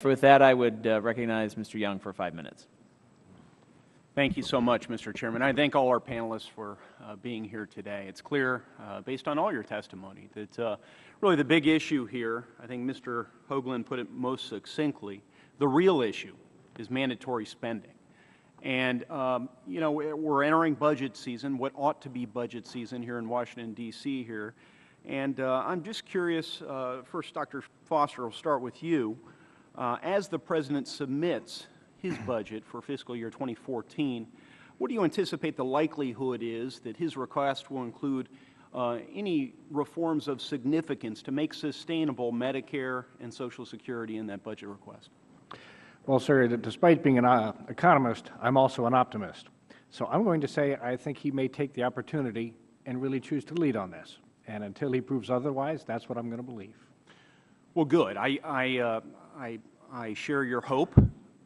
With that, I would recognize Mr. Young for 5 minutes. Thank you so much, Mr. Chairman. I thank all our panelists for being here today. It's clear, based on all your testimony, that really the big issue here, I think Mr. Hoagland put it most succinctly, the real issue is mandatory spending. And, you know, we're entering budget season, what ought to be budget season here in Washington, D.C. here. And I'm just curious, first, Dr. Foster, I'll start with you. As the President submits his budget for fiscal year 2014, what do you anticipate the likelihood is that his request will include any reforms of significance to make sustainable Medicare and Social Security in that budget request? Well, sir, despite being an economist, I'm also an optimist. So I'm going to say I think he may take the opportunity and really choose to lead on this. And until he proves otherwise, that's what I'm going to believe. Well, good. I share your hope.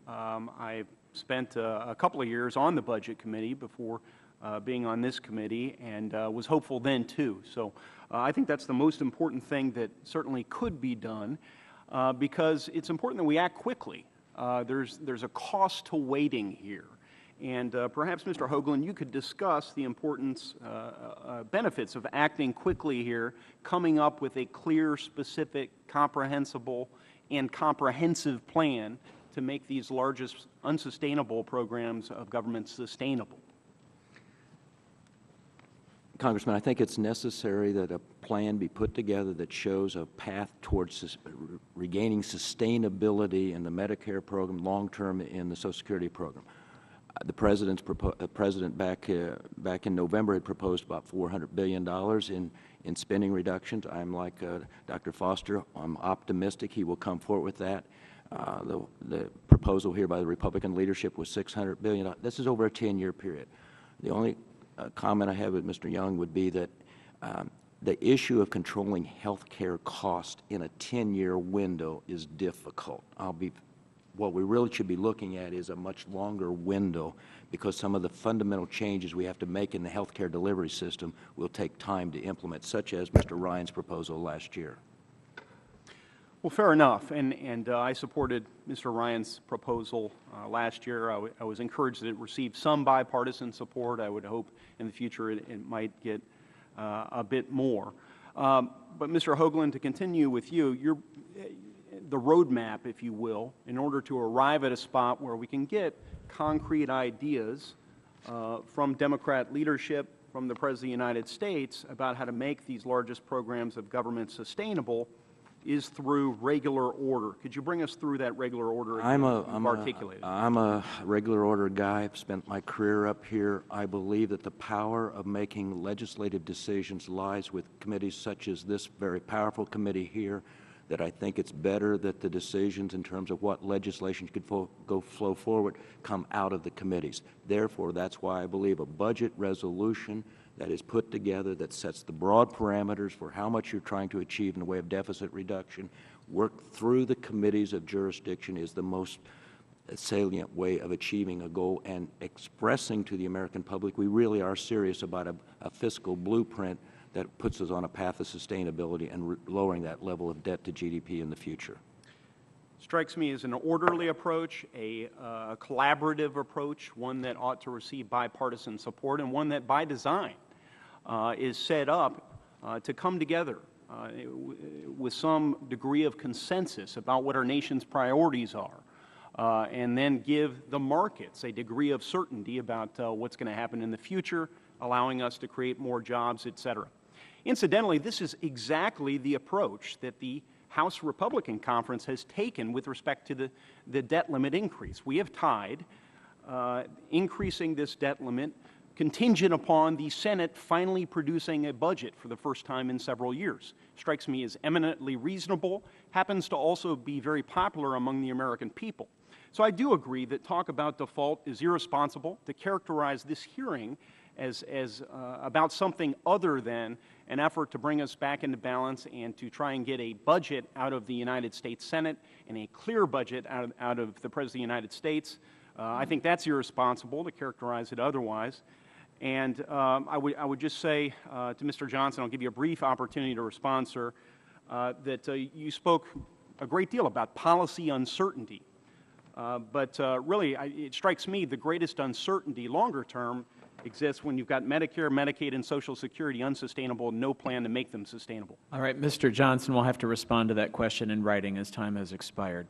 I spent a couple of years on the Budget Committee before being on this committee, and was hopeful then too. So I think that's the most important thing that certainly could be done, because it's important that we act quickly. There's a cost to waiting here. And perhaps, Mr. Hoagland, you could discuss the importance, benefits of acting quickly here, coming up with a clear, specific, comprehensible, and comprehensive plan to make these largest unsustainable programs of government sustainable. Congressman, I think it's necessary that a plan be put together that shows a path towards regaining sustainability in the Medicare program, long-term in the Social Security program. The President back in November had proposed about $400 billion in spending reductions. I'm like Dr. Foster. I'm optimistic he will come forward with that. The proposal here by the Republican leadership was $600 billion. This is over a 10-year period. The only comment I have with Mr. Young would be that the issue of controlling health care cost in a 10-year window is difficult. What we really should be looking at is a much longer window, because some of the fundamental changes we have to make in the health care delivery system will take time to implement, such as Mr. Ryan's proposal last year. Well, fair enough, and I supported Mr. Ryan's proposal last year. I was encouraged that it received some bipartisan support. I would hope in the future it might get a bit more. But Mr. Hoagland, to continue with you, the roadmap, if you will, in order to arrive at a spot where we can get concrete ideas from Democrat leadership, from the President of the United States about how to make these largest programs of government sustainable, is through regular order. Could you bring us through that regular order I'm a regular order guy. I've spent my career up here. I believe that the power of making legislative decisions lies with committees such as this very powerful committee here, that I think it's better that the decisions in terms of what legislation could flow forward come out of the committees. Therefore, that's why I believe a budget resolution that is put together that sets the broad parameters for how much you're trying to achieve in the way of deficit reduction, work through the committees of jurisdiction, is the most salient way of achieving a goal and expressing to the American public we really are serious about a fiscal blueprint that puts us on a path of sustainability and lowering that level of debt to GDP in the future. Strikes me as an orderly approach, a collaborative approach, one that ought to receive bipartisan support, and one that by design is set up to come together with some degree of consensus about what our nation's priorities are, and then give the markets a degree of certainty about what's going to happen in the future, allowing us to create more jobs, et cetera. Incidentally, this is exactly the approach that the House Republican Conference has taken with respect to the debt limit increase. We have tied increasing this debt limit contingent upon the Senate finally producing a budget for the first time in several years. Strikes me as eminently reasonable, happens to also be very popular among the American people. So I do agree that talk about default is irresponsible. To characterize this hearing as about something other than an effort to bring us back into balance and to try and get a budget out of the United States Senate and a clear budget out of the President of the United States, I think that's irresponsible to characterize it otherwise. And I would just say to Mr. Johnson, I'll give you a brief opportunity to respond, sir, that you spoke a great deal about policy uncertainty. But really, it strikes me the greatest uncertainty longer term exists when you've got Medicare, Medicaid, and Social Security unsustainable and no plan to make them sustainable. All right, Mr. Johnson will have to respond to that question in writing as time has expired.